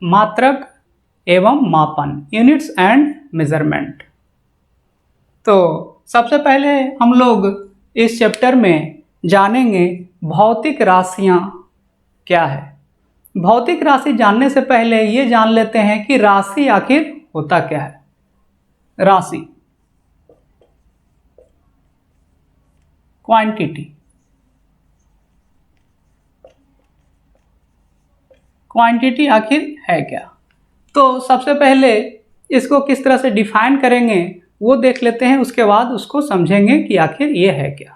मात्रक एवं मापन, यूनिट्स एंड मेजरमेंट। तो सबसे पहले हम लोग इस चैप्टर में जानेंगे भौतिक राशियाँ क्या है। भौतिक राशि जानने से पहले ये जान लेते हैं कि राशि आखिर होता क्या है। राशि क्वांटिटी, क्वांटिटी आखिर है क्या। तो सबसे पहले इसको किस तरह से डिफाइन करेंगे वो देख लेते हैं, उसके बाद उसको समझेंगे कि आखिर ये है क्या।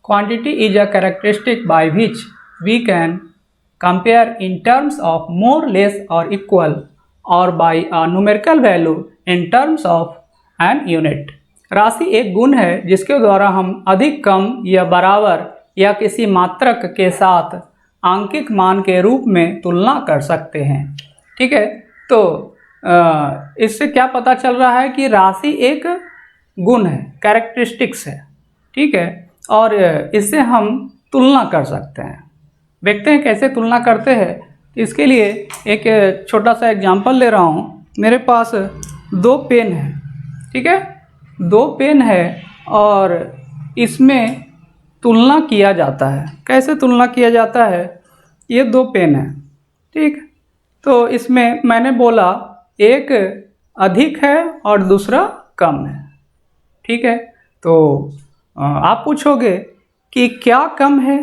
Quantity is a characteristic by which we can compare in terms of more, less or equal or by a numerical value in terms of an unit। राशि एक गुण है जिसके द्वारा हम अधिक, कम या बराबर या किसी मात्रक के साथ आंकिक मान के रूप में तुलना कर सकते हैं। ठीक है, तो इससे क्या पता चल रहा है कि राशि एक गुण है, कैरेक्टरिस्टिक्स है। ठीक है, और इससे हम तुलना कर सकते हैं। देखते हैं कैसे तुलना करते हैं। इसके लिए एक छोटा सा एग्जांपल ले रहा हूँ। मेरे पास दो पेन है, ठीक है, दो पेन है और इसमें तुलना किया जाता है। कैसे तुलना किया जाता है? ये दो पेन है, ठीक, तो इसमें मैंने बोला एक अधिक है और दूसरा कम है। ठीक है, तो आप पूछोगे कि क्या कम है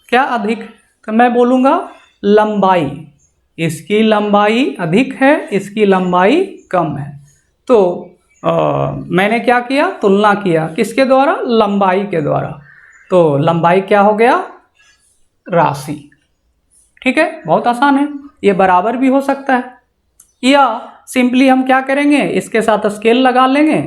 क्या अधिक, तो मैं बोलूँगा लंबाई, इसकी लंबाई अधिक है, इसकी लंबाई कम है। तो मैंने क्या किया? तुलना किया। किसके द्वारा? लंबाई के द्वारा। तो लंबाई क्या हो गया? राशि। ठीक है, बहुत आसान है। ये बराबर भी हो सकता है, या सिंपली हम क्या करेंगे, इसके साथ स्केल लगा लेंगे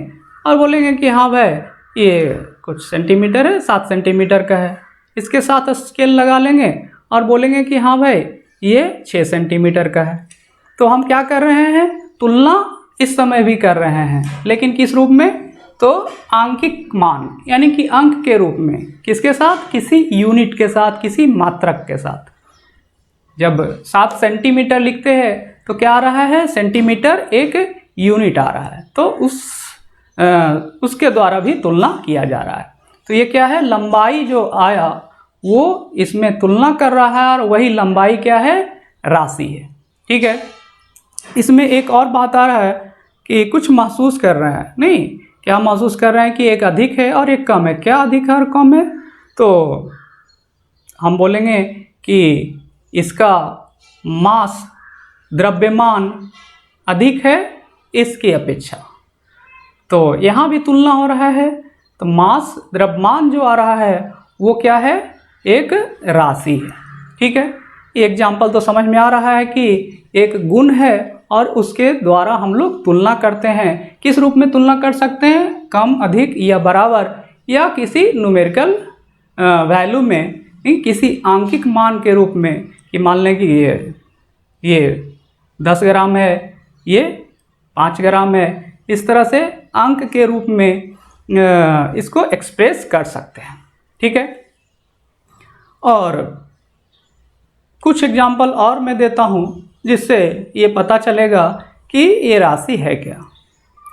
और बोलेंगे कि हाँ भाई ये कुछ सेंटीमीटर है, 7 सेंटीमीटर का है। इसके साथ स्केल लगा लेंगे और बोलेंगे कि हाँ भाई ये 6 सेंटीमीटर का है। तो हम क्या कर रहे हैं? तुलना इस समय भी कर रहे हैं, लेकिन किस रूप में? तो आंकिक मान, यानी कि अंक के रूप में। किसके साथ? किसी यूनिट के साथ, किसी मात्रक के साथ। जब 7 सेंटीमीटर लिखते हैं तो क्या आ रहा है? सेंटीमीटर एक यूनिट आ रहा है, तो उसके द्वारा भी तुलना किया जा रहा है। तो ये क्या है? लंबाई जो आया वो इसमें तुलना कर रहा है, और वही लंबाई क्या है? राशि है। ठीक है, इसमें एक और बात आ रहा है कि कुछ महसूस कर रहे हैं। नहीं, क्या महसूस कर रहे हैं कि एक अधिक है और एक कम है। क्या अधिक है और कम है? तो हम बोलेंगे कि इसका मास, द्रव्यमान अधिक है इसकी अपेक्षा। तो यहाँ भी तुलना हो रहा है। तो मास, द्रव्यमान जो आ रहा है वो क्या है? एक राशि है। ठीक है, ये एग्जाम्पल तो समझ में आ रहा है कि एक गुण है और उसके द्वारा हम लोग तुलना करते हैं। किस रूप में तुलना कर सकते हैं? कम, अधिक या बराबर, या किसी न्यूमेरिकल वैल्यू में, किसी आंकिक मान के रूप में, कि मान लें कि ये 10 ग्राम है, ये 5 ग्राम है। इस तरह से अंक के रूप में इसको एक्सप्रेस कर सकते हैं। ठीक है, और कुछ एग्जाम्पल और मैं देता हूँ जिससे ये पता चलेगा कि ये राशि है क्या।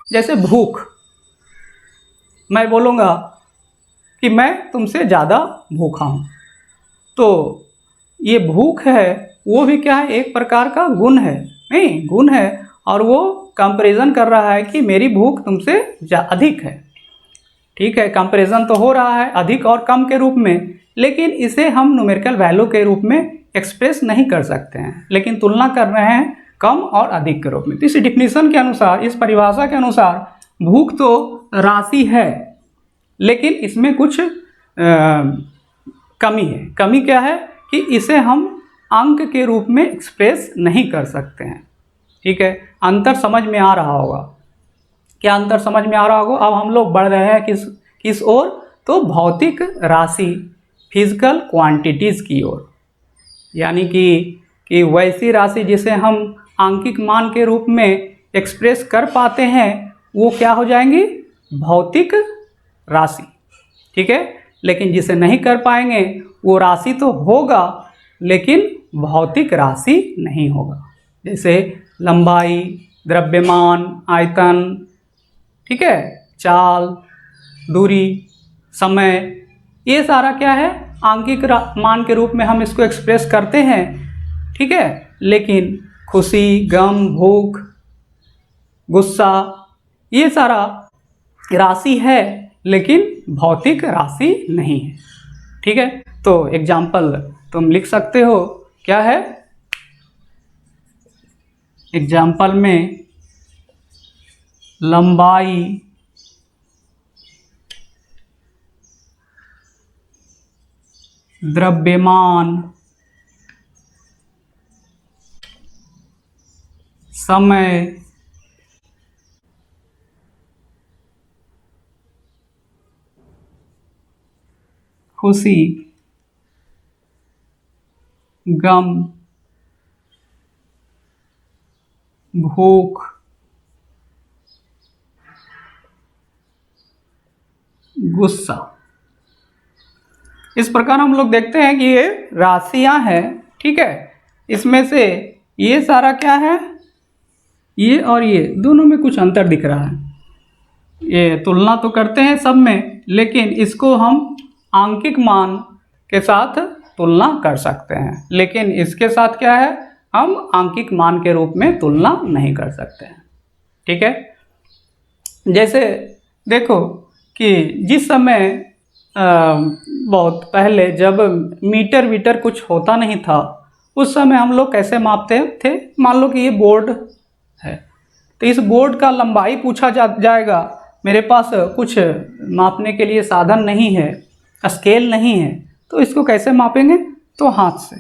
जैसे भूख, मैं बोलूँगा कि मैं तुमसे ज़्यादा भूखा हूँ, तो ये भूख है वो भी क्या है? एक प्रकार का गुण है। नहीं, गुण है, और वो कंपैरिजन कर रहा है कि मेरी भूख तुमसे अधिक है। ठीक है, कंपैरिजन तो हो रहा है अधिक और कम के रूप में, लेकिन इसे हम न्यूमेरिकल वैल्यू के रूप में एक्सप्रेस नहीं कर सकते हैं, लेकिन तुलना कर रहे हैं कम और अधिक के रूप में। तो इस डिफिनीशन के अनुसार, इस परिभाषा के अनुसार, भूख तो राशि है, लेकिन इसमें कुछ कमी है। कमी क्या है? कि इसे हम अंक के रूप में एक्सप्रेस नहीं कर सकते हैं। ठीक है, अंतर समझ में आ रहा होगा। क्या अंतर समझ में आ रहा होगा? अब हम लोग बढ़ रहे हैं किस ओर? तो भौतिक राशि, फिजिकल क्वांटिटीज़ की ओर, यानी कि वैसी राशि जिसे हम आंकिक मान के रूप में एक्सप्रेस कर पाते हैं, वो क्या हो जाएंगी? भौतिक राशि। ठीक है, लेकिन जिसे नहीं कर पाएंगे वो राशि तो होगा लेकिन भौतिक राशि नहीं होगा। जैसे लंबाई, द्रव्यमान, आयतन, ठीक है, चाल, दूरी, समय, ये सारा क्या है, आंकिक मान के रूप में हम इसको एक्सप्रेस करते हैं, ठीक है। लेकिन खुशी, गम, भूख, गुस्सा, ये सारा राशि है लेकिन भौतिक राशि नहीं है, ठीक है। तो एग्जाम्पल तुम लिख सकते हो, क्या है एग्जाम्पल में, लंबाई, द्रव्यमान, समय, खुशी, गम, भूख, गुस्सा। इस प्रकार हम लोग देखते हैं कि ये राशियां हैं, ठीक है। इसमें से ये सारा क्या है, ये और ये दोनों में कुछ अंतर दिख रहा है। ये तुलना तो करते हैं सब में, लेकिन इसको हम आंकिक मान के साथ तुलना कर सकते हैं, लेकिन इसके साथ क्या है, हम आंकिक मान के रूप में तुलना नहीं कर सकते हैं, ठीक है। जैसे देखो कि जिस समय बहुत पहले जब मीटर वीटर कुछ होता नहीं था, उस समय हम लोग कैसे मापते थे। मान लो कि ये बोर्ड है, तो इस बोर्ड का लंबाई पूछा जाएगा, मेरे पास कुछ मापने के लिए साधन नहीं है, स्केल नहीं है, तो इसको कैसे मापेंगे, तो हाथ से,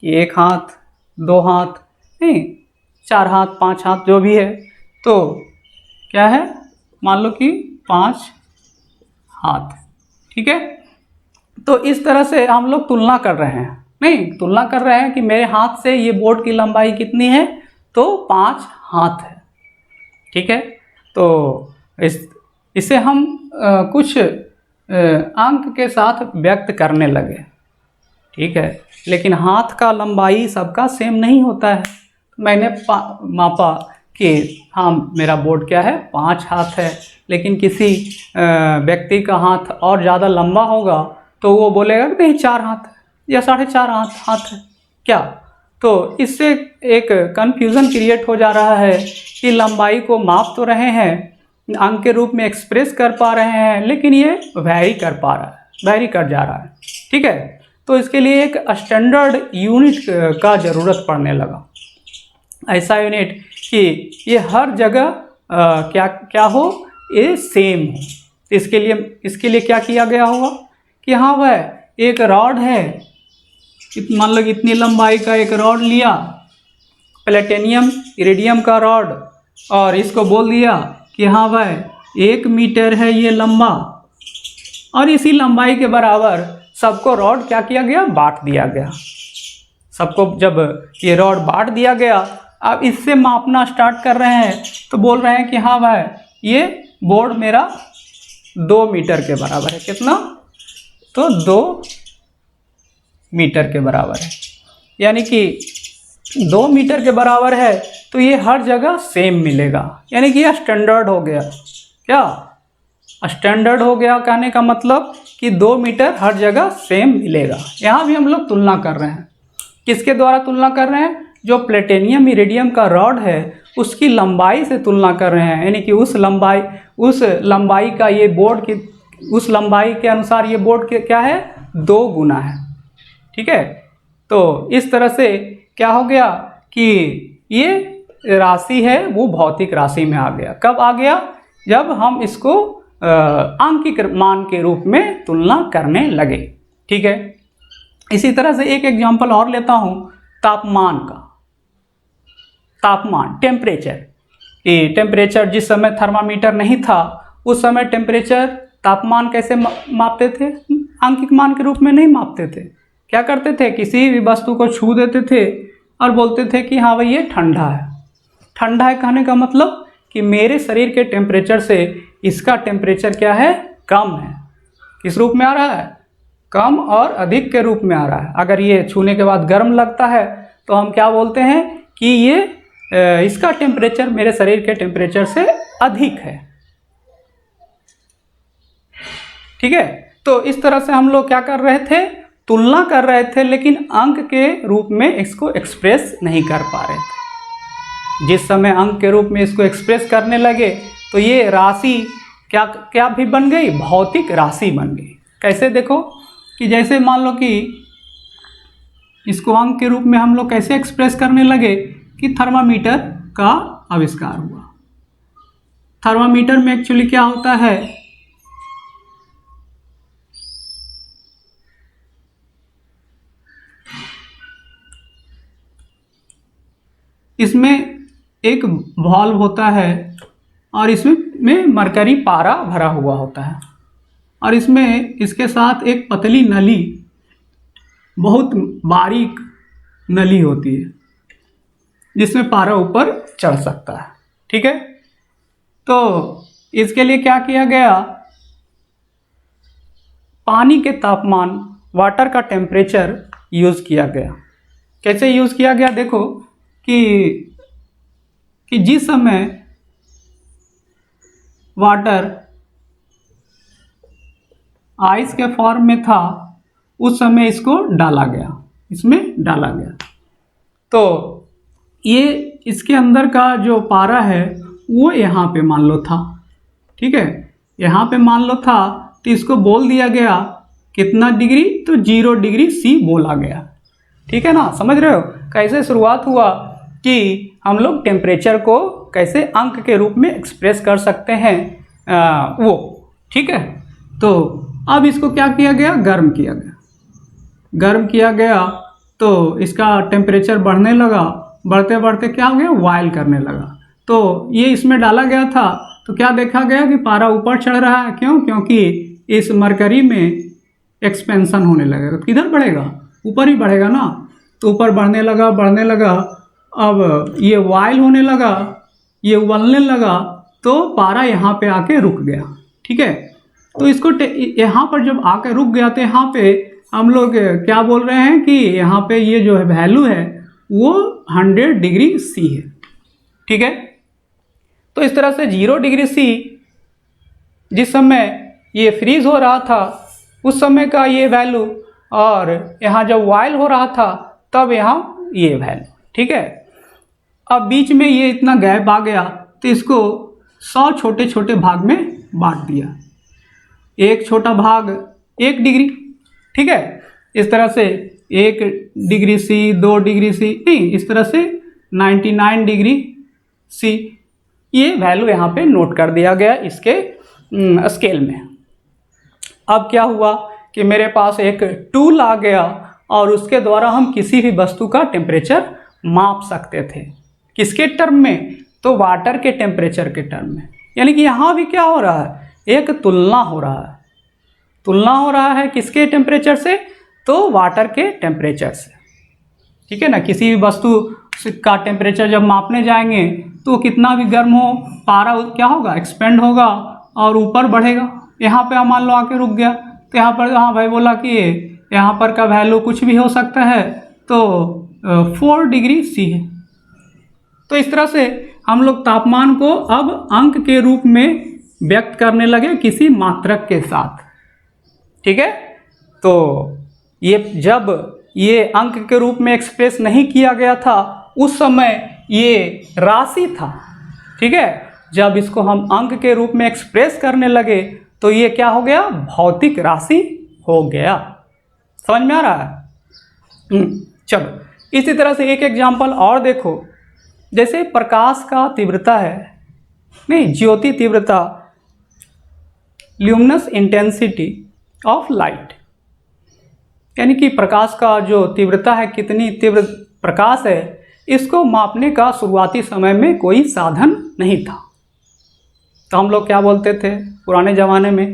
एक हाथ, दो हाथ, नहीं 4 हाथ, 5 हाथ, जो भी है, तो क्या है, मान लो कि 5 हाथ, ठीक है। तो इस तरह से हम लोग तुलना कर रहे हैं, नहीं तुलना कर रहे हैं कि मेरे हाथ से ये बोर्ड की लंबाई कितनी है, तो 5 हाथ है, ठीक है। तो इसे हम कुछ अंक के साथ व्यक्त करने लगे, ठीक है। लेकिन हाथ का लंबाई सबका सेम नहीं होता है। मैंने मापा कि हाँ मेरा बोर्ड क्या है, 5 हाथ है, लेकिन किसी व्यक्ति का हाथ और ज़्यादा लंबा होगा तो वो बोलेगा कि नहीं 4 हाथ है या 4.5 हाथ है क्या। तो इससे एक कन्फ्यूज़न क्रिएट हो जा रहा है कि लंबाई को माप तो रहे हैं, अंक के रूप में एक्सप्रेस कर पा रहे हैं, लेकिन ये वैरी कर पा रहा है, वैरी कर जा रहा है, ठीक है। तो इसके लिए एक स्टैंडर्ड यूनिट का ज़रूरत पड़ने लगा, ऐसा यूनिट कि ये हर जगह क्या क्या हो, ये सेम हो। इसके लिए क्या किया गया होगा कि हाँ वह एक रॉड है, मान लो इतनी लंबाई का एक रॉड लिया, प्लेटिनियम इरिडियम का रॉड, और इसको बोल दिया कि हाँ भाई 1 मीटर है ये लंबा, और इसी लंबाई के बराबर सबको रॉड क्या किया गया, बांट दिया गया। सबको जब ये रॉड बांट दिया गया, अब इससे मापना स्टार्ट कर रहे हैं, तो बोल रहे हैं कि हाँ भाई ये बोर्ड मेरा 2 मीटर के बराबर है। कितना, तो 2 मीटर के बराबर है, यानी कि 2 मीटर के बराबर है, तो ये हर जगह सेम मिलेगा, यानी कि यह स्टैंडर्ड हो गया। क्या स्टैंडर्ड हो गया, कहने का मतलब कि 2 मीटर हर जगह सेम मिलेगा। यहाँ भी हम लोग तुलना कर रहे हैं, किसके द्वारा तुलना कर रहे हैं, जो प्लेटिनियम इरिडियम का रॉड है उसकी लंबाई से तुलना कर रहे हैं, यानी कि उस लंबाई का ये बोर्ड की, उस लंबाई के अनुसार ये बोर्ड के क्या है, 2 गुना है, ठीक है। तो इस तरह से क्या हो गया कि ये राशि है वो भौतिक राशि में आ गया। कब आ गया, जब हम इसको आंकिक मान के रूप में तुलना करने लगे, ठीक है। इसी तरह से एक एग्जांपल और लेता हूँ, तापमान का। तापमान, टेम्परेचर, ये टेम्परेचर जिस समय थर्मामीटर नहीं था उस समय टेम्परेचर, तापमान कैसे मापते थे, आंकिक मान के रूप में नहीं मापते थे। क्या करते थे, किसी भी वस्तु को छू देते थे और बोलते थे कि हाँ भाई ये ठंडा है। ठंडा है कहने का मतलब कि मेरे शरीर के टेम्परेचर से इसका टेम्परेचर क्या है, कम है। किस रूप में आ रहा है? कम और अधिक के रूप में आ रहा है। अगर ये छूने के बाद गर्म लगता है तो हम क्या बोलते हैं कि ये इसका टेम्परेचर मेरे शरीर के टेम्परेचर से अधिक है। ठीक है, तो इस तरह से हम लोग क्या कर रहे थे? तुलना कर रहे थे, लेकिन अंक के रूप में इसको एक्सप्रेस नहीं कर पा रहे थे। जिस समय अंक के रूप में इसको एक्सप्रेस करने लगे तो ये राशि क्या क्या भी बन गई? भौतिक राशि बन गई। कैसे? देखो कि जैसे मान लो कि इसको अंक के रूप में हम लोग कैसे एक्सप्रेस करने लगे कि थर्मामीटर का आविष्कार हुआ। थर्मामीटर में एक्चुअली क्या होता है? इसमें एक वाल्व होता है और इसमें मरकरी पारा भरा हुआ होता है और इसमें इसके साथ एक पतली नली, बहुत बारीक नली होती है जिसमें पारा ऊपर चढ़ सकता है। ठीक है, तो इसके लिए क्या किया गया? पानी के तापमान, वाटर का टेम्परेचर यूज़ किया गया। कैसे यूज़ किया गया? देखो कि जिस समय वाटर आइस के फॉर्म में था उस समय इसको डाला गया, इसमें डाला गया। तो ये इसके अंदर का जो पारा है वो यहाँ पे मान लो था। ठीक है, यहाँ पे मान लो था तो इसको बोल दिया गया कितना डिग्री? तो 0 डिग्री C बोला गया। ठीक है ना, समझ रहे हो कैसे शुरुआत हुआ कि हम लोग टेम्परेचर को कैसे अंक के रूप में एक्सप्रेस कर सकते हैं वो। ठीक है, तो अब इसको क्या किया गया? गर्म किया गया। गर्म किया गया तो इसका टेम्परेचर बढ़ने लगा, बढ़ते बढ़ते क्या हो गया? बॉयल करने लगा। तो ये इसमें डाला गया था तो क्या देखा गया कि पारा ऊपर चढ़ रहा है। क्यों? क्योंकि इस मरकरी में एक्सपेंशन होने लगेगा। तो किधर बढ़ेगा? ऊपर ही बढ़ेगा ना। तो ऊपर बढ़ने लगा, बढ़ने लगा, अब ये बॉयल होने लगा, ये उबलने लगा, तो पारा यहाँ पे आके रुक गया। ठीक है, तो इसको यहाँ पर जब आके रुक गया तो यहाँ पे हम लोग क्या बोल रहे हैं कि यहाँ पे ये जो है वैल्यू है वो 100 डिग्री C है। ठीक है, तो इस तरह से 0 डिग्री C जिस समय ये फ्रीज हो रहा था उस समय का ये वैल्यू, और यहाँ जब बॉयल हो रहा था तब यहाँ ये वैल्यू। ठीक है, अब बीच में ये इतना गैप आ गया तो इसको 100 छोटे छोटे भाग में बांट दिया। एक छोटा भाग 1 डिग्री। ठीक है, इस तरह से 1 डिग्री C, 2 डिग्री C, नहीं, इस तरह से 99 डिग्री C ये वैल्यू यहाँ पे नोट कर दिया गया इसके स्केल में। अब क्या हुआ कि मेरे पास एक टूल आ गया और उसके द्वारा हम किसी भी वस्तु का टेम्परेचर माप सकते थे। किसके टर्म में? तो वाटर के टेम्परेचर के टर्म में। यानी कि यहाँ भी क्या हो रहा है? एक तुलना हो रहा है। तुलना हो रहा है किसके टेम्परेचर से? तो वाटर के टेम्परेचर से। ठीक है ना, किसी भी वस्तु का टेम्परेचर जब मापने जाएंगे तो कितना भी गर्म हो, पारा क्या होगा? एक्सपेंड होगा और ऊपर बढ़ेगा। यहाँ पे मान लो आके रुक गया तो यहाँ पर हाँ भाई बोला कि यहाँ पर का वैल्यू कुछ भी हो सकता है, तो 4 डिग्री C है। तो इस तरह से हम लोग तापमान को अब अंक के रूप में व्यक्त करने लगे किसी मात्रक के साथ। ठीक है, तो ये जब ये अंक के रूप में एक्सप्रेस नहीं किया गया था उस समय ये राशि था। ठीक है, जब इसको हम अंक के रूप में एक्सप्रेस करने लगे तो ये क्या हो गया? भौतिक राशि हो गया। समझ में आ रहा है? चलो इसी तरह से एक एग्जाम्पल और देखो। जैसे प्रकाश का तीव्रता है, नहीं, ज्योति तीव्रता, ल्यूमिनस इंटेंसिटी ऑफ लाइट, यानी कि प्रकाश का जो तीव्रता है, कितनी तीव्र प्रकाश है, इसको मापने का शुरुआती समय में कोई साधन नहीं था। तो हम लोग क्या बोलते थे पुराने ज़माने में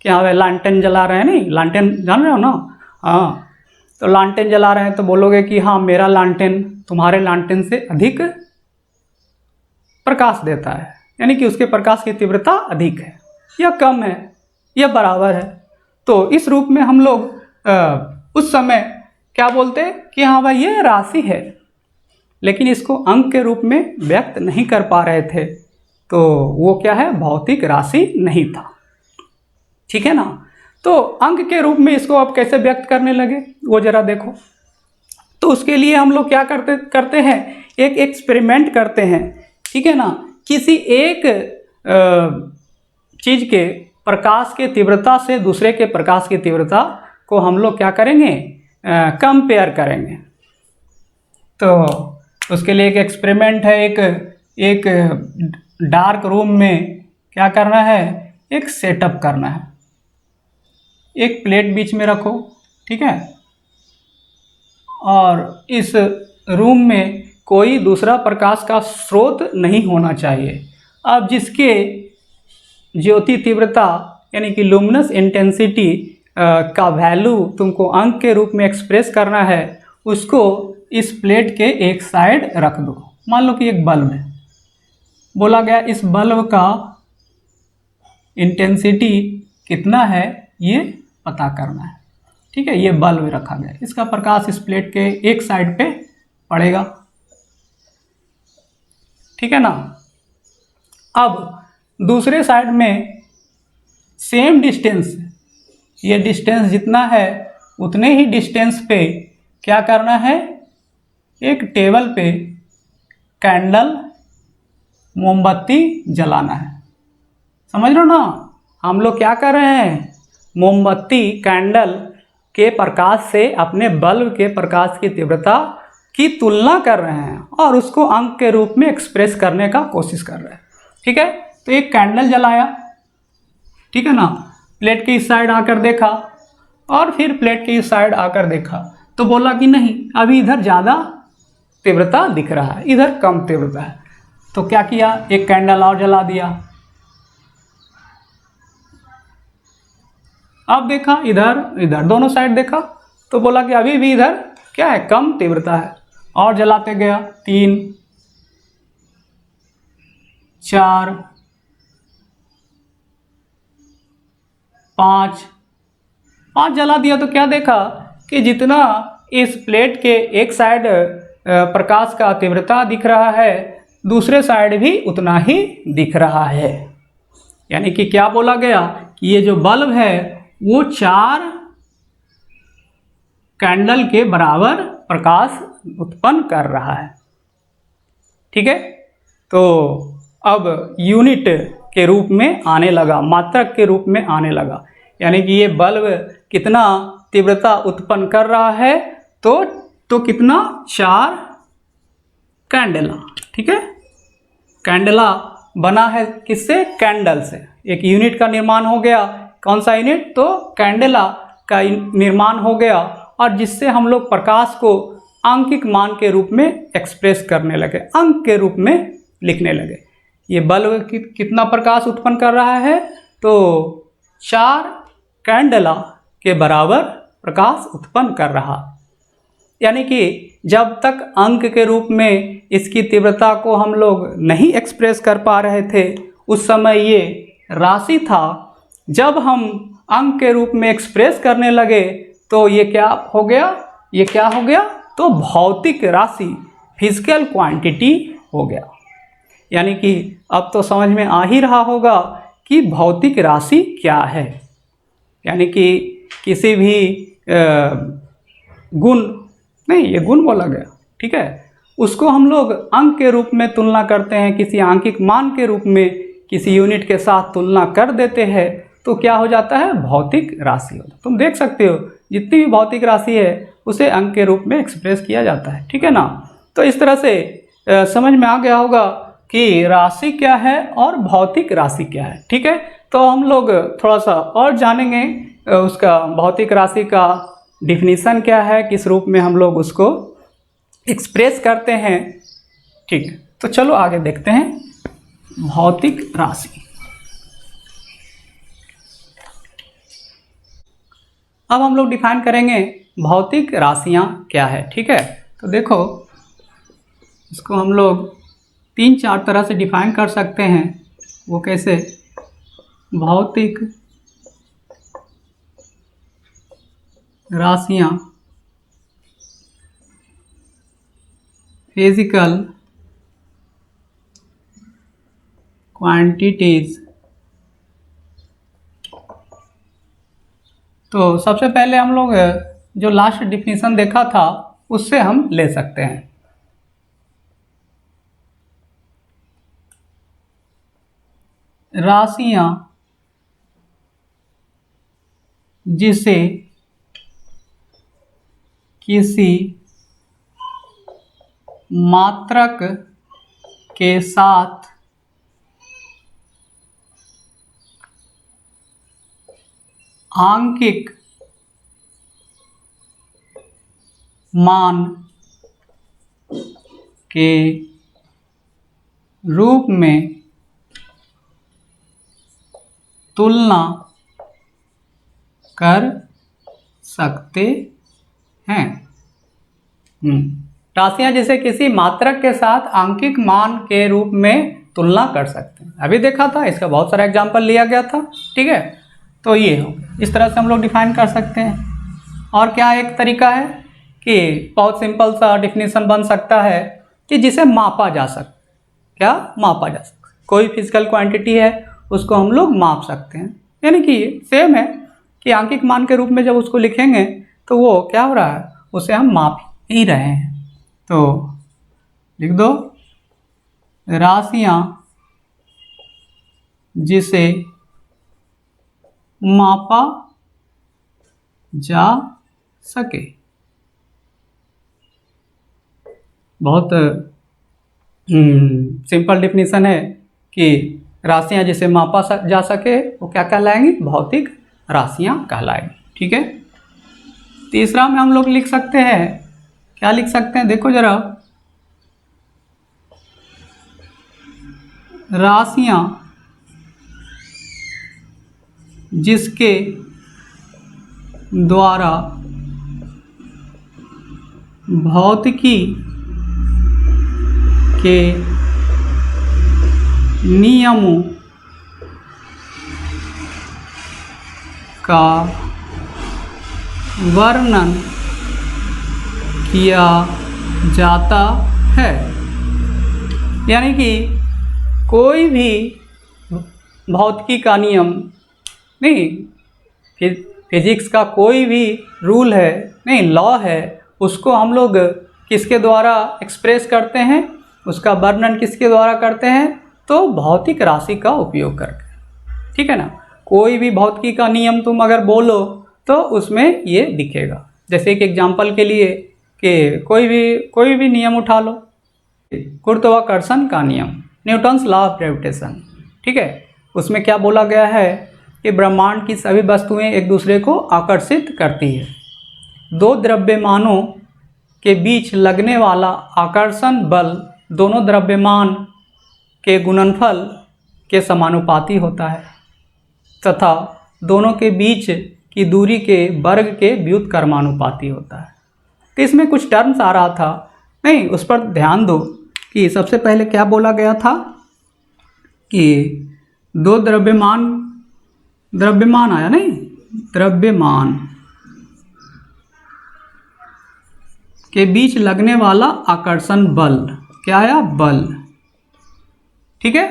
कि हाँ लालटेन जला रहे हैं, नहीं लालटेन जान रहे हो ना? हाँ, तो लालटेन जला रहे हैं तो बोलोगे कि हाँ मेरा लालटेन तुम्हारे लालटेन से अधिक प्रकाश देता है, यानी कि उसके प्रकाश की तीव्रता अधिक है या कम है या बराबर है। तो इस रूप में हम लोग उस समय क्या बोलते कि हाँ भाई ये राशि है, लेकिन इसको अंक के रूप में व्यक्त नहीं कर पा रहे थे, तो वो क्या है, भौतिक राशि नहीं था। ठीक है ना। तो अंक के रूप में इसको आप कैसे व्यक्त करने लगे वो जरा देखो। तो उसके लिए हम लोग क्या करते हैं, एक एक्सपेरिमेंट करते हैं। ठीक है ना। किसी एक चीज के प्रकाश के तीव्रता से दूसरे के प्रकाश की तीव्रता को हम लोग क्या करेंगे, कंपेयर करेंगे। तो उसके लिए एक एक्सपेरिमेंट है, एक डार्क रूम में क्या करना है, एक सेटअप करना है। एक प्लेट बीच में रखो, ठीक है, और इस रूम में कोई दूसरा प्रकाश का स्रोत नहीं होना चाहिए। अब जिसके ज्योति तीव्रता यानी कि लुमिनस इंटेंसिटी का वैल्यू तुमको अंक के रूप में एक्सप्रेस करना है, उसको इस प्लेट के एक साइड रख दो। मान लो कि एक बल्ब है, बोला गया इस बल्ब का इंटेंसिटी कितना है ये पता करना है। ठीक है, ये बल्ब रखा गया, इसका प्रकाश इस प्लेट के एक साइड पे पड़ेगा। ठीक है ना। अब दूसरे साइड में सेम डिस्टेंस, ये डिस्टेंस जितना है उतने ही डिस्टेंस पे क्या करना है, एक टेबल पे कैंडल मोमबत्ती जलाना है। समझ रहे हो ना, हम लोग क्या कर रहे हैं, मोमबत्ती कैंडल के प्रकाश से अपने बल्ब के प्रकाश की तीव्रता की तुलना कर रहे हैं और उसको अंक के रूप में एक्सप्रेस करने का कोशिश कर रहे हैं। ठीक है, तो एक कैंडल जलाया, ठीक है ना, प्लेट के इस साइड आकर देखा और फिर प्लेट के इस साइड आकर देखा, तो बोला कि नहीं अभी इधर ज़्यादा तीव्रता दिख रहा है, इधर कम तीव्रता है। तो क्या किया, एक कैंडल और जला दिया। अब देखा इधर इधर दोनों साइड देखा, तो बोला कि अभी भी इधर क्या है, कम तीव्रता है। और जलाते गया, 3 4 5 जला दिया, तो क्या देखा कि जितना इस प्लेट के एक साइड प्रकाश का तीव्रता दिख रहा है, दूसरे साइड भी उतना ही दिख रहा है। यानी कि क्या बोला गया कि ये जो बल्ब है वो 4 कैंडल के बराबर प्रकाश उत्पन्न कर रहा है। ठीक है, तो अब यूनिट के रूप में आने लगा, मात्रक के रूप में आने लगा। यानी कि ये बल्ब कितना तीव्रता उत्पन्न कर रहा है, तो कितना, 4 कैंडला। ठीक है, कैंडला बना है किससे, कैंडल से। एक यूनिट का निर्माण हो गया, कौन सा यूनिट, तो कैंडला का निर्माण हो गया, और जिससे हम लोग प्रकाश को आंकिक मान के रूप में एक्सप्रेस करने लगे, अंक के रूप में लिखने लगे। ये बल्ब कितना प्रकाश उत्पन्न कर रहा है, तो 4 कैंडला के बराबर प्रकाश उत्पन्न कर रहा। यानी कि जब तक अंक के रूप में इसकी तीव्रता को हम लोग नहीं एक्सप्रेस कर पा रहे थे, उस समय ये राशि था। जब हम अंक के रूप में एक्सप्रेस करने लगे तो ये क्या हो गया, ये क्या हो गया, तो भौतिक राशि, फिजिकल क्वांटिटी हो गया। यानी कि अब तो समझ में आ ही रहा होगा कि भौतिक राशि क्या है। यानी कि किसी भी गुण, नहीं ये गुण बोला गया, ठीक है, उसको हम लोग अंक के रूप में तुलना करते हैं, किसी आंकिक मान के रूप में किसी यूनिट के साथ तुलना कर देते हैं, तो क्या हो जाता है, भौतिक राशि होता है। तुम देख सकते हो जितनी भी भौतिक राशि है उसे अंक के रूप में एक्सप्रेस किया जाता है। ठीक है ना। तो इस तरह से समझ में आ गया होगा कि राशि क्या है और भौतिक राशि क्या है। ठीक है, तो हम लोग थोड़ा सा और जानेंगे उसका भौतिक राशि का डिफिनीसन क्या है, किस रूप में हम लोग उसको एक्सप्रेस करते हैं। ठीक है, तो चलो आगे देखते हैं भौतिक राशि। अब हम लोग डिफाइन करेंगे भौतिक राशियाँ क्या है। ठीक है, तो देखो इसको हम लोग 3-4 तरह से डिफाइन कर सकते हैं। वो कैसे, भौतिक राशियां फिजिकल क्वांटिटीज। तो सबसे पहले हम लोग जो लास्ट डिफिनीशन देखा था उससे हम ले सकते हैं। राशियां जिसे किसी मात्रक के साथ आंकिक मान के रूप में तुलना कर सकते हैं। राशियां जिसे किसी मात्रक के साथ आंकिक मान के रूप में तुलना कर सकते हैं, अभी देखा था, इसका बहुत सारा एग्जाम्पल लिया गया था। ठीक है, तो ये हो इस तरह से हम लोग डिफाइन कर सकते हैं। और क्या एक तरीका है कि बहुत सिंपल सा डिफिनीशन बन सकता है कि जिसे मापा जा सकता, क्या मापा जा सकता, कोई फिजिकल क्वांटिटी है उसको हम लोग माप सकते हैं। यानी कि सेम है कि आंकिक मान के रूप में जब उसको लिखेंगे तो वो क्या हो रहा है, उसे हम माप ही रहे हैं। तो लिख दो, राशियां जिसे मापा जा सके। बहुत सिंपल डिफिनीशन है कि राशियां जिसे मापा जा सके वो क्या कहलाएंगी, भौतिक राशियां कहलाएंगी। ठीक है, तीसरा में हम लोग लिख सकते हैं, क्या लिख सकते हैं, देखो जरा, राशियां जिसके द्वारा भौतिकी के नियमों का वर्णन किया जाता है। यानी कि कोई भी भौतिकी का नियम नहीं, फिजिक्स का कोई भी रूल है नहीं, लॉ है, उसको हम लोग किसके द्वारा एक्सप्रेस करते हैं, उसका वर्णन किसके द्वारा करते हैं, तो भौतिक राशि का उपयोग करके। ठीक है ना, कोई भी भौतिकी का नियम तुम अगर बोलो तो उसमें ये दिखेगा। जैसे एक एग्जांपल के लिए कि कोई भी नियम उठा लो, गुरुत्वाकर्षण का नियम, न्यूटन्स लॉ ऑफ ग्रेविटेशन। ठीक है, उसमें क्या बोला गया है कि ब्रह्मांड की सभी वस्तुएं एक दूसरे को आकर्षित करती है। दो द्रव्यमानों के बीच लगने वाला आकर्षण बल दोनों द्रव्यमान के गुणनफल के समानुपाती होता है तथा दोनों के बीच की दूरी के वर्ग के व्युत्क्रमानुपाती होता है। तो इसमें कुछ टर्म्स आ रहा था, नहीं उस पर ध्यान दो कि सबसे पहले क्या बोला गया था कि दो द्रव्यमान आया, नहीं, द्रव्यमान के बीच लगने वाला आकर्षण बल, क्या आया, बल। ठीक है,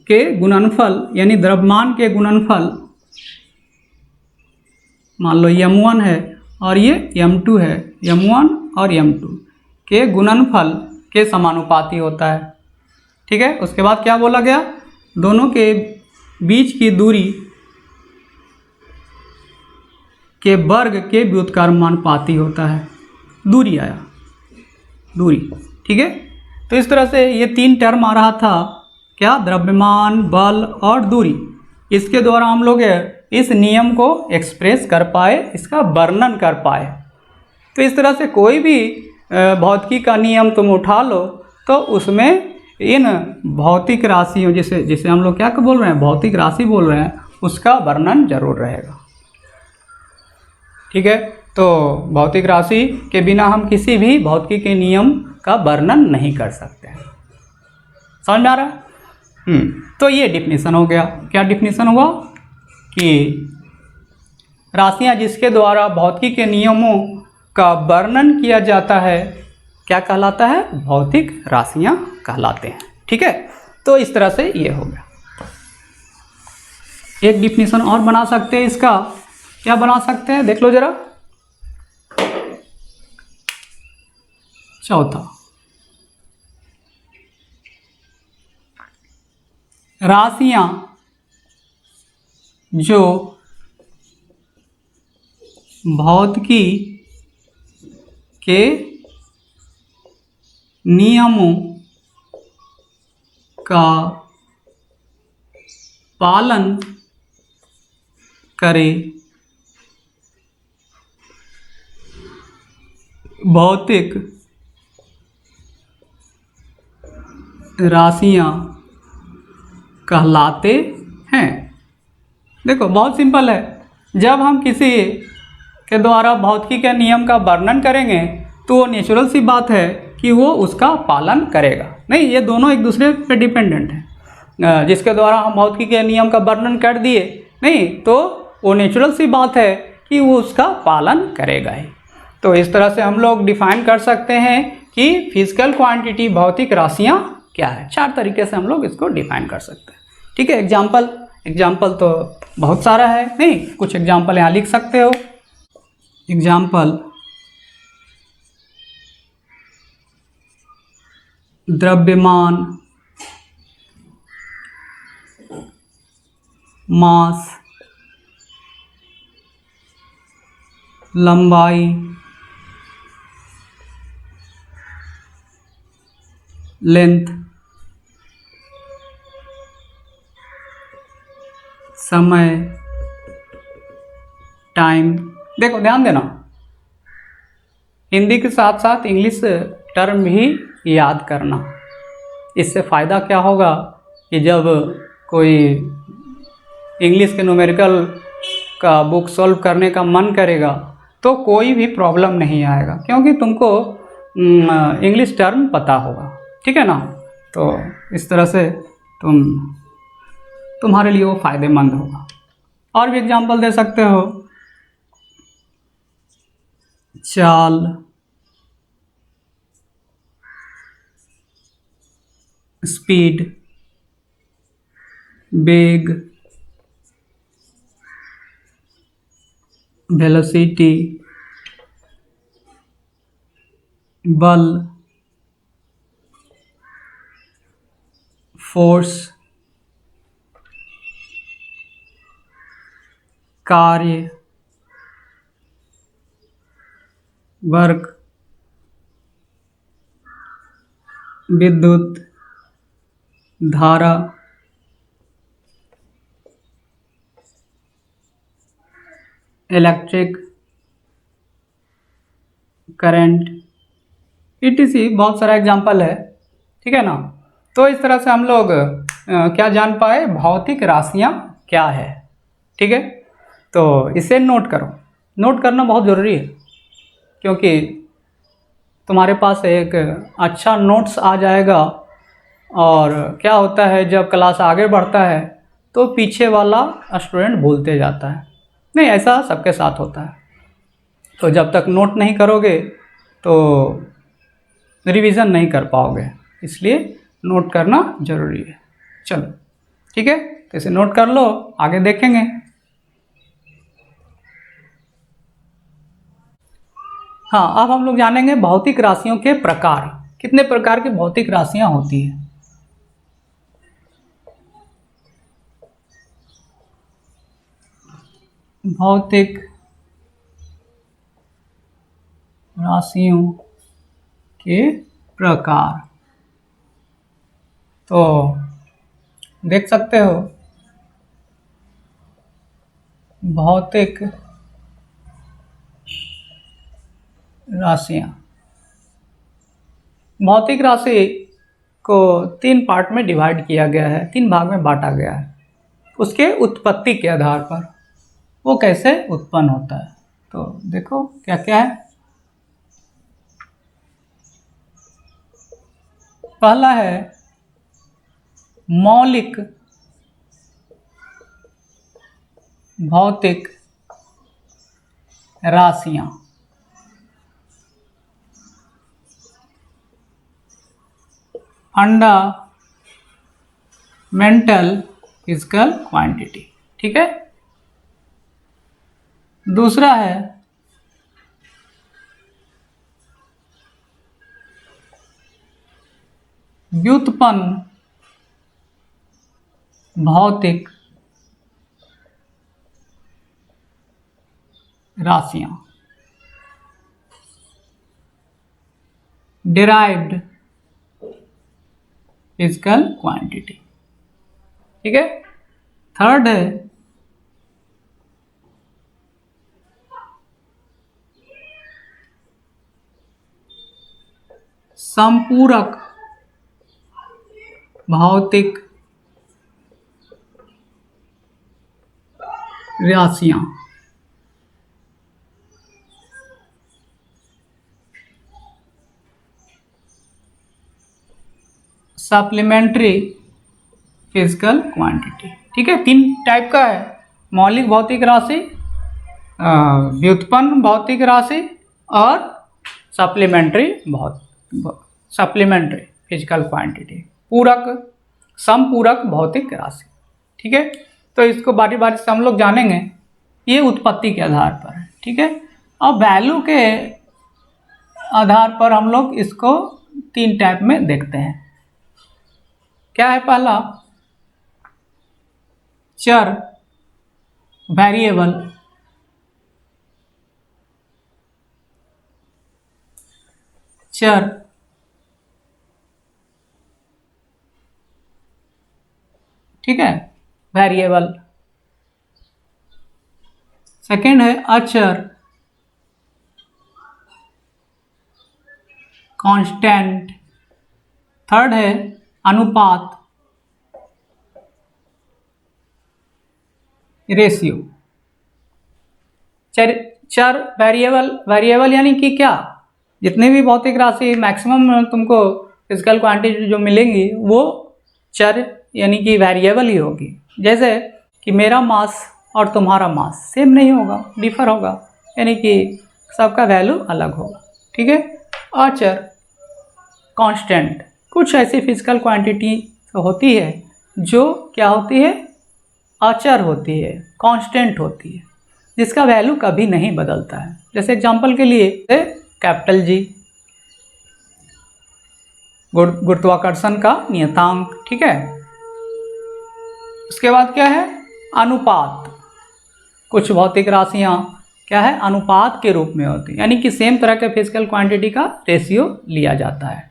के गुणनफल, यानी द्रव्यमान के गुणनफल, मान लो m1 है और ये m2 है, m1 और m2 के गुणनफल के समानुपाती होता है। ठीक है, उसके बाद क्या बोला गया, दोनों के बीच की दूरी के वर्ग के व्युत्क्रमानुपाती होता है। दूरी आया, दूरी। ठीक है, तो इस तरह से ये तीन टर्म आ रहा था, क्या, द्रव्यमान, बल और दूरी। इसके द्वारा हम लोग इस नियम को एक्सप्रेस कर पाए, इसका वर्णन कर पाए। तो इस तरह से कोई भी भौतिकी का नियम तुम उठा लो तो उसमें इन भौतिक राशियों, जिसे हम लोग क्या बोल रहे हैं, भौतिक राशि बोल रहे हैं, उसका वर्णन जरूर रहेगा। ठीक है, तो भौतिक राशि के बिना हम किसी भी भौतिकी के नियम का वर्णन नहीं कर सकते हैं। समझ में आ रहा है? तो ये डिफिनीशन हो गया। क्या डिफिनीशन हुआ कि राशियां जिसके द्वारा भौतिकी के नियमों का वर्णन किया जाता है क्या कहलाता है? भौतिक राशियां कहलाते हैं। ठीक है, तो इस तरह से ये हो गया। एक डिफिनेशन और बना सकते हैं इसका, क्या बना सकते हैं देख लो जरा। चौथा, राशियां जो भौतिकी के नियमों का पालन करे, भौतिक राशियां कहलाते हैं। देखो बहुत सिंपल है, जब हम किसी के द्वारा भौतिकी के नियम का वर्णन करेंगे तो वो नेचुरल सी बात है कि वो उसका पालन करेगा। नहीं, ये दोनों एक दूसरे पे डिपेंडेंट है। जिसके द्वारा हम भौतिकी के नियम का वर्णन कर दिए नहीं तो वो नेचुरल सी बात है कि वो उसका पालन करेगा ही। तो इस तरह से हम लोग डिफाइन कर सकते हैं कि फिजिकल क्वांटिटी भौतिक राशियाँ क्या है। 4 तरीके से हम लोग इसको डिफाइन कर सकते हैं। ठीक है, एग्जाम्पल तो बहुत सारा है, नहीं कुछ एग्जाम्पल यहाँ लिख सकते हो। एग्जाम्पल, द्रव्यमान, मास, लंबाई, लेंथ, समय, टाइम। देखो ध्यान देना, हिंदी के साथ साथ इंग्लिश टर्म भी याद करना। इससे फ़ायदा क्या होगा कि जब कोई इंग्लिश के न्यूमेरिकल का बुक सॉल्व करने का मन करेगा तो कोई भी प्रॉब्लम नहीं आएगा, क्योंकि तुमको इंग्लिश टर्म पता होगा। ठीक है ना, तो इस तरह से तुम्हारे लिए वो फ़ायदेमंद होगा। और भी एग्जांपल दे सकते हो, चाल, स्पीड, वेग, वेलोसिटी, बल, फोर्स, कार्य, वर्क, विद्युत धारा, इलेक्ट्रिक करंट, etc। बहुत सारा एग्जाम्पल है। ठीक है ना, तो इस तरह से हम लोग क्या जान पाए, भौतिक राशियाँ क्या है। ठीक है, तो इसे नोट करो, नोट करना बहुत ज़रूरी है, क्योंकि तुम्हारे पास एक अच्छा नोट्स आ जाएगा। और क्या होता है, जब क्लास आगे बढ़ता है तो पीछे वाला स्टूडेंट भूलते जाता है। नहीं, ऐसा सबके साथ होता है। तो जब तक नोट नहीं करोगे तो रिवीजन नहीं कर पाओगे, इसलिए नोट करना ज़रूरी है। चलो ठीक है, तो इसे नोट कर लो, आगे देखेंगे। हाँ, अब हम लोग जानेंगे भौतिक राशियों के प्रकार। कितने प्रकार की भौतिक राशियाँ होती हैं। भौतिक राशियों के प्रकार तो देख सकते हो, भौतिक राशियाँ, भौतिक राशि को 3 पार्ट में डिवाइड किया गया है, 3 भाग में बांटा गया है, उसके उत्पत्ति के आधार पर वो कैसे उत्पन्न होता है। तो देखो क्या क्या है। पहला है मौलिक भौतिक राशियां। Fundamental physical quantity. ठीक है। दूसरा है व्युत्पन्न भौतिक राशियां, डिराइव्ड फिजिकल क्वांटिटी। ठीक है। थर्ड है संपूरक भौतिक राशियां। Supplementary physical quantity. ठीक है। 3 टाइप का है, मौलिक भौतिक राशि, व्युत्पन्न भौतिक राशि और सप्लीमेंट्री फिजिकल क्वांटिटी, पूरक संपूरक भौतिक राशि। ठीक है। तो इसको बारी बारी से हम लोग जानेंगे, ये उत्पत्ति के आधार पर है। ठीक है। अब वैल्यू के आधार पर हम लोग इसको 3 टाइप में देखते हैं। क्या है? पहला चर, वेरिएबल। चर, ठीक है, वेरिएबल। सेकेंड है अचर, कांस्टेंट। थर्ड है अनुपात, रेशियो। चर वेरिएबल यानी कि क्या, जितने भी भौतिक राशि मैक्सिमम तुमको फिजिकल क्वांटिटी जो मिलेंगी वो चर यानी कि वेरिएबल ही होगी। जैसे कि मेरा मास और तुम्हारा मास सेम नहीं होगा, डिफर होगा, यानी कि सबका वैल्यू अलग होगा। ठीक है। अचर, कांस्टेंट, कुछ ऐसी फिजिकल क्वांटिटी होती है जो क्या होती है, अचर होती है, कांस्टेंट होती है, जिसका वैल्यू कभी नहीं बदलता है। जैसे एग्जांपल के लिए कैपिटल जी, गुरुत्वाकर्षण का नियतांक। ठीक है। उसके बाद क्या है, अनुपात। कुछ भौतिक राशियां क्या है, अनुपात के रूप में होती है, यानी कि सेम तरह के फिजिकल क्वांटिटी का रेशियो लिया जाता है।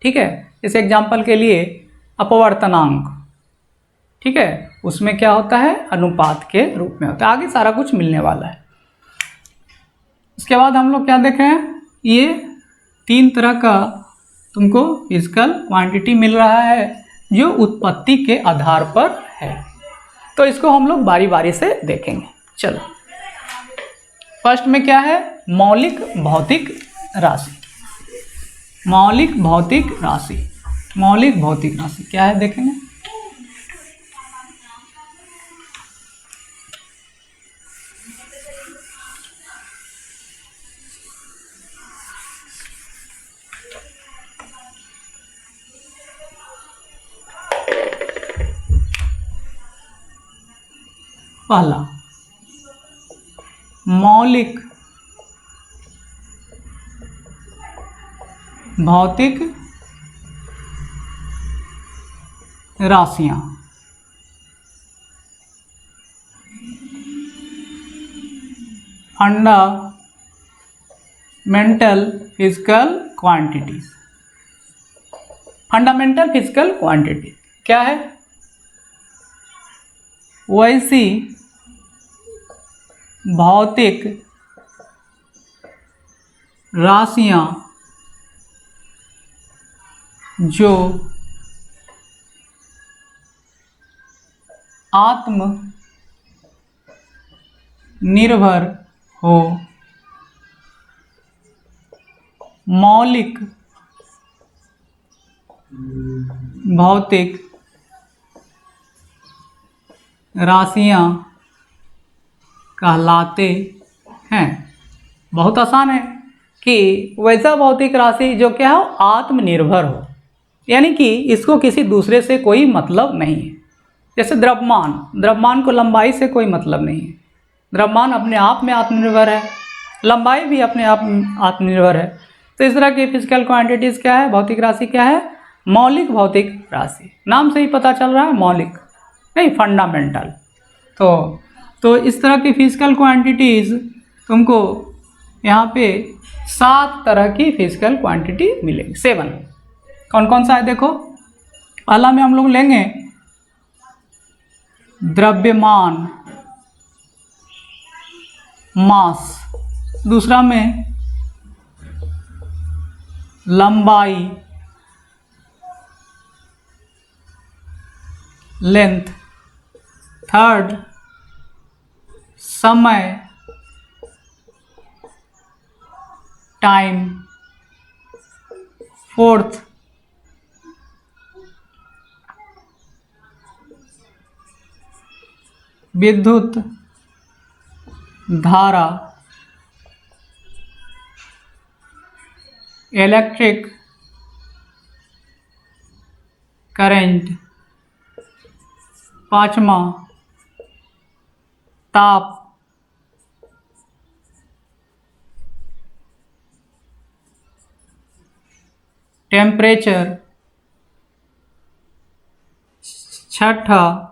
ठीक है। इस एग्जांपल के लिए अपवर्तनांक, ठीक है, उसमें क्या होता है, अनुपात के रूप में होता है। आगे सारा कुछ मिलने वाला है। उसके बाद हम लोग क्या देख रहे हैं, ये 3 तरह का तुमको फिजिकल क्वांटिटी मिल रहा है जो उत्पत्ति के आधार पर है। तो इसको हम लोग बारी बारी से देखेंगे। चलो, फर्स्ट में क्या है, मौलिक भौतिक राशि। मौलिक भौतिक राशि, मौलिक भौतिक राशि क्या है देखेंगे। पहला मौलिक भौतिक राशियां। Fundamental physical quantities. Fundamental physical quantity क्या है, वैसी भौतिक राशियां जो आत्म निर्भर हो, मौलिक भौतिक राशियां कहलाते हैं। बहुत आसान है कि वैसा भौतिक राशि जो क्या हो, आत्मनिर्भर हो, यानी कि इसको किसी दूसरे से कोई मतलब नहीं है। जैसे द्रव्यमान, द्रव्यमान को लंबाई से कोई मतलब नहीं है, द्रव्यमान अपने आप में आत्मनिर्भर है, लंबाई भी अपने आप में आत्मनिर्भर है। तो इस तरह की फिजिकल क्वांटिटीज़ क्या है, भौतिक राशि क्या है, मौलिक भौतिक राशि। नाम से ही पता चल रहा है, मौलिक नहीं, फंडामेंटल। तो इस तरह की फिजिकल क्वांटिटीज़ तुमको यहाँ पे 7 तरह की फिजिकल क्वांटिटी मिलेगी, 7। कौन कौन सा है देखो। पहला में हम लोग लेंगे द्रव्यमान, मास। दूसरा में लंबाई, लेंथ। थर्ड समय, टाइम। फोर्थ विद्युत धारा, इलेक्ट्रिक करंट। पांचवा ताप। टेम्परेचर। छठा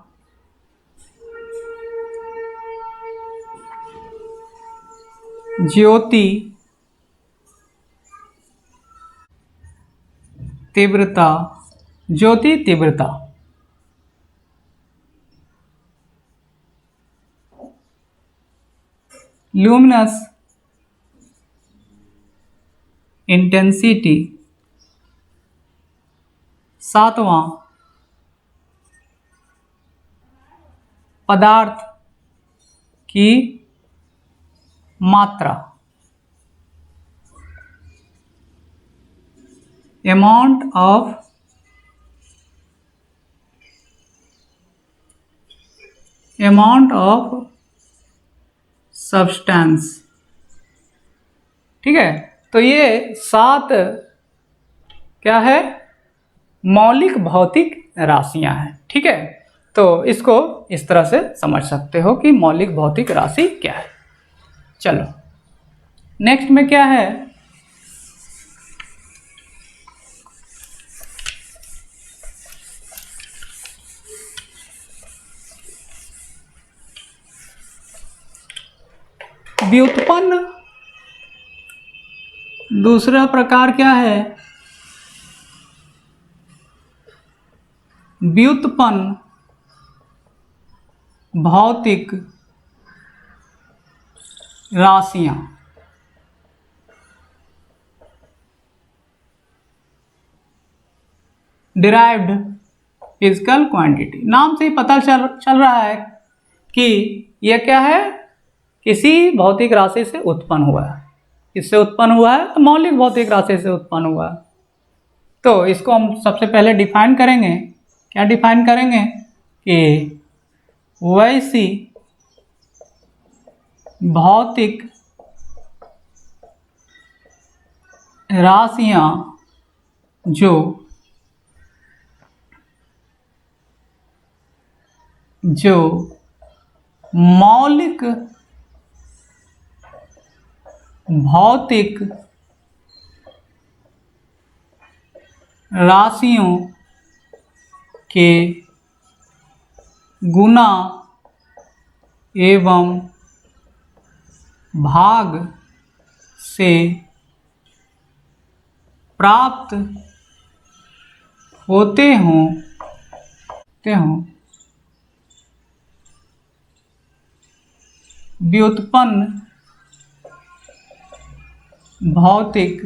ज्योति तीव्रता, ज्योति तीव्रता। Luminous intensity. सातवां पदार्थ की मात्रा, अमाउंट ऑफ सब्सटेंस। ठीक है, तो ये 7 क्या है, मौलिक भौतिक राशियां हैं। ठीक है, तो इसको इस तरह से समझ सकते हो कि मौलिक भौतिक राशि क्या है। चलो नेक्स्ट में क्या है, व्युत्पन्न। दूसरा प्रकार क्या है, व्युत्पन्न भौतिक राशियां। Derived physical quantity. नाम से ही पता चल रहा है कि यह क्या है, किसी भौतिक राशि से उत्पन्न हुआ है। किससे उत्पन्न हुआ है, तो मौलिक भौतिक राशि से उत्पन्न हुआ है। तो इसको हम सबसे पहले डिफाइन करेंगे। क्या डिफाइन करेंगे कि वैसी भौतिक राशियां जो मौलिक भौतिक राशियों के गुना एवं भाग से प्राप्त होते हों व्युत्पन्न भौतिक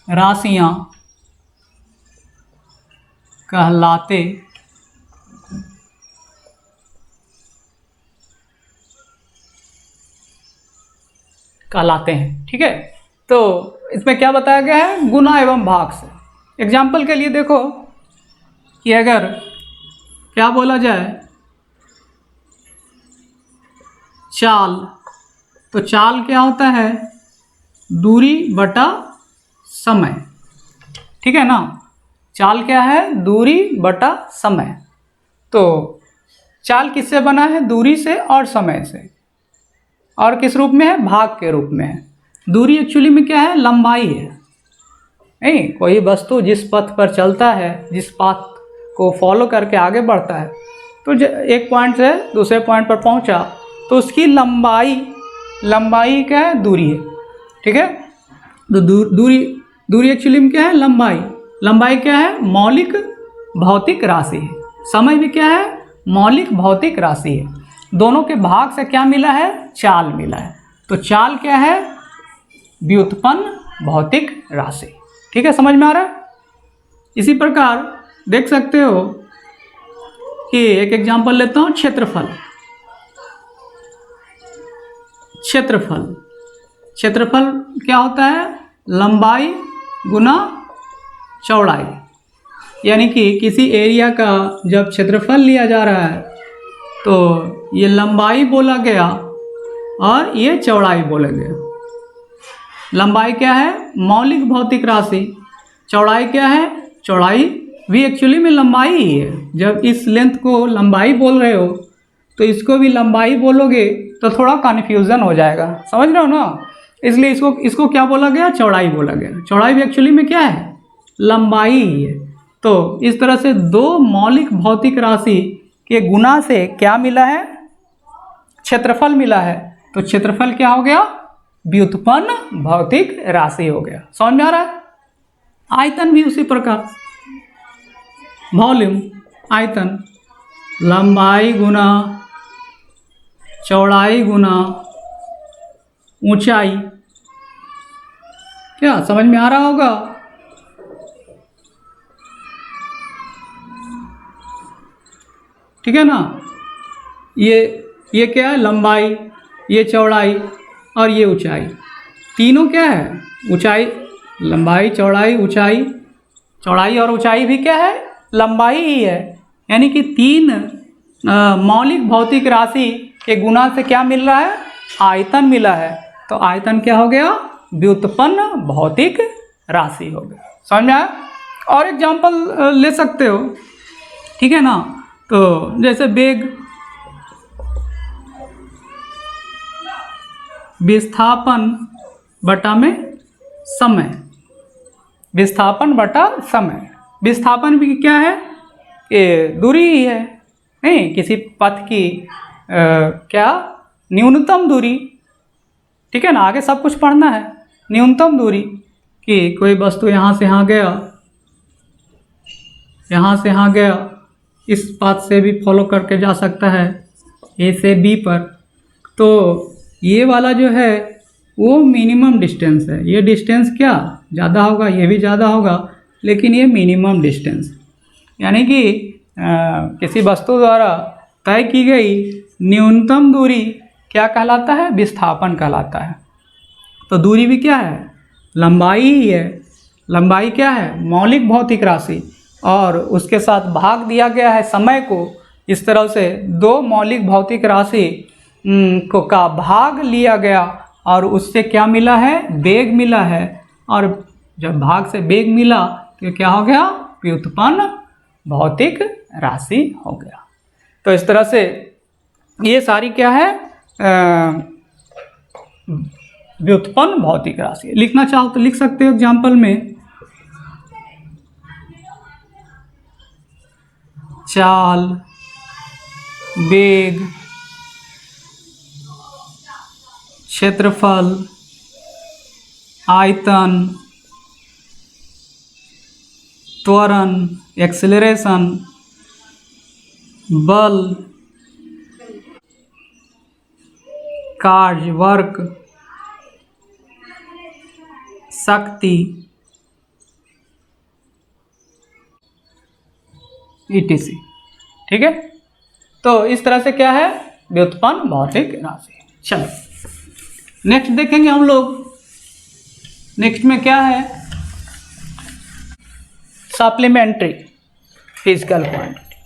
राशियां कहलाते हैं। ठीक है, तो इसमें क्या बताया गया है, गुना एवं भाग से। एग्जाम्पल के लिए देखो कि अगर क्या बोला जाए चाल, तो चाल क्या होता है? दूरी बटा समय, ठीक है ना। चाल क्या है? दूरी बटा समय। तो चाल किससे बना है? दूरी से और समय से। और किस रूप में है? भाग के रूप में है। दूरी एक्चुअली में क्या है? लंबाई है। नहीं, कोई वस्तु जिस पथ पर चलता है, जिस पाथ को फॉलो करके आगे बढ़ता है, तो एक पॉइंट से दूसरे पॉइंट पर पहुंचा, तो उसकी लंबाई क्या है? दूरी है, ठीक है। तो दूरी एक्चुअली में क्या है? लंबाई क्या है? मौलिक भौतिक राशि है। समय भी क्या है? मौलिक भौतिक राशि है। दोनों के भाग से क्या मिला है? चाल मिला है। तो चाल क्या है? व्युत्पन्न भौतिक राशि, ठीक है, समझ में आ रहा है। इसी प्रकार देख सकते हो कि एक एग्जांपल लेता हूं, क्षेत्रफल। क्षेत्रफल क्या होता है? लंबाई गुना चौड़ाई। यानी कि किसी एरिया का जब क्षेत्रफल लिया जा रहा है तो ये लंबाई बोला गया और ये चौड़ाई बोला गया। लंबाई क्या है? मौलिक भौतिक राशि। चौड़ाई क्या है? चौड़ाई भी एक्चुअली में लंबाई ही है। जब इस लेंथ को लंबाई बोल रहे हो तो इसको भी लंबाई बोलोगे तो थोड़ा कन्फ्यूज़न हो जाएगा, समझ रहे हो ना। इसलिए इसको क्या बोला गया? चौड़ाई बोला गया। चौड़ाई भी एक्चुअली में क्या है? लंबाई ही है। तो इस तरह से दो मौलिक भौतिक राशि के गुना से क्या मिला है? क्षेत्रफल मिला है। तो क्षेत्रफल क्या हो गया? व्युत्पन्न भौतिक राशि हो गया। समझ में आ रहा है। आयतन भी उसी प्रकार, वॉल्यूम, आयतन, लंबाई गुना चौड़ाई गुना ऊंचाई। क्या समझ में आ रहा होगा? ठीक है ना। ये क्या है? लंबाई, ये चौड़ाई और ये ऊंचाई। तीनों क्या है? ऊंचाई, लंबाई, चौड़ाई, ऊंचाई। चौड़ाई और ऊंचाई भी क्या है? लंबाई ही है। यानी कि तीन मौलिक भौतिक राशि के गुना से क्या मिल रहा है? आयतन मिला है। तो आयतन क्या हो गया? व्युत्पन्न भौतिक राशि हो गया। समझ में आया? और एग्जाम्पल ले सकते हो, ठीक है ना। तो जैसे वेग, विस्थापन बटा में समय। विस्थापन बटा समय। विस्थापन भी क्या है? ये दूरी ही है। नहीं, किसी पथ की क्या न्यूनतम दूरी, ठीक है ना। आगे सब कुछ पढ़ना है। न्यूनतम दूरी कि कोई वस्तु यहाँ से यहाँ गया, यहाँ से यहाँ गया, इस पाथ से भी फॉलो करके जा सकता है ए से बी पर। तो ये वाला जो है वो मिनिमम डिस्टेंस है। ये डिस्टेंस क्या ज़्यादा होगा, ये भी ज़्यादा होगा, लेकिन ये मिनिमम डिस्टेंस, यानी कि किसी वस्तु द्वारा तय की गई न्यूनतम दूरी क्या कहलाता है? विस्थापन कहलाता है। तो दूरी भी क्या है? लंबाई ही है। लंबाई क्या है? मौलिक भौतिक राशि, और उसके साथ भाग दिया गया है समय को। इस तरह से दो मौलिक भौतिक राशि को का भाग लिया गया और उससे क्या मिला है? वेग मिला है। और जब भाग से वेग मिला तो क्या हो गया? व्युत्पन्न भौतिक राशि हो गया। तो इस तरह से ये सारी क्या है? व्युत्पन्न भौतिक राशि। लिखना चाहो तो लिख सकते हो एग्जाम्पल में, चाल, वेग, क्षेत्रफल, आयतन, त्वरण, एक्सेलरेशन, बल, कार्य, वर्क, शक्ति, etc। ठीक है। तो इस तरह से क्या है? व्युत्पन्न भौतिक राशि। चलो नेक्स्ट देखेंगे हम लोग। नेक्स्ट में क्या है? Supplementary physical quantity.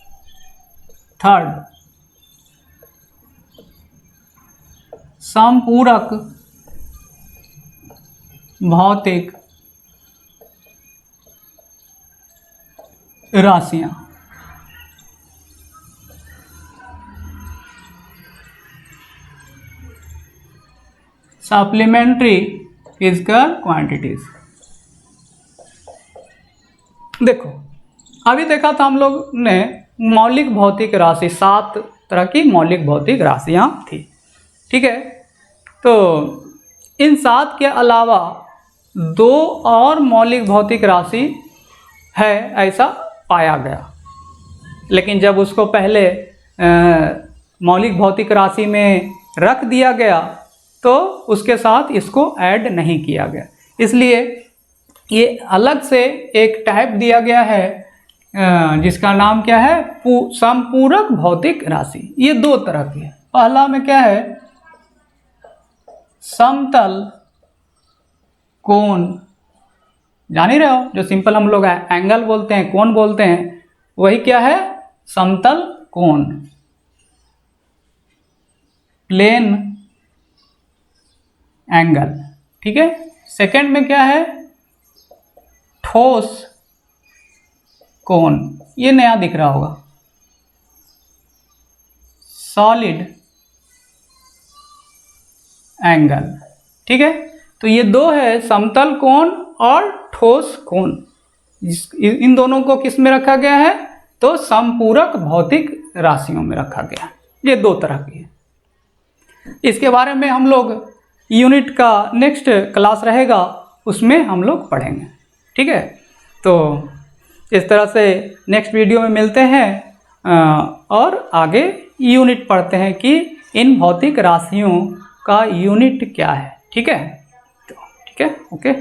थर्ड, समपूरक भौतिक राशियां। Supplementary physical quantities. देखो अभी देखा था हम लोग ने मौलिक भौतिक राशि, 7 तरह की मौलिक भौतिक राशियां थी, ठीक है। तो इन 7 के अलावा 2 और मौलिक भौतिक राशि है ऐसा पाया गया, लेकिन जब उसको पहले मौलिक भौतिक राशि में रख दिया गया तो उसके साथ इसको ऐड नहीं किया गया, इसलिए ये अलग से एक टाइप दिया गया है जिसका नाम क्या है, समपूरक भौतिक राशि। ये 2 तरह की है। पहला में क्या है, समतल कोण, जान ही रहे हो, जो सिंपल हम लोग एंगल बोलते हैं, कोण बोलते हैं, वही क्या है, समतल कोण, प्लेन एंगल, ठीक है। सेकंड में क्या है, ठोस कोण, ये नया दिख रहा होगा, सॉलिड एंगल, ठीक है। तो ये 2 है, समतल कोण और ठोस कोण। इन दोनों को किस में रखा गया है, तो समपूरक भौतिक राशियों में रखा गया है। ये 2 तरह की है। इसके बारे में हम लोग यूनिट का नेक्स्ट क्लास रहेगा, उसमें हम लोग पढ़ेंगे, ठीक है। तो इस तरह से नेक्स्ट वीडियो में मिलते हैं और आगे यूनिट पढ़ते हैं कि इन भौतिक राशियों का यूनिट क्या है, ठीक है। तो ठीक है, ओके।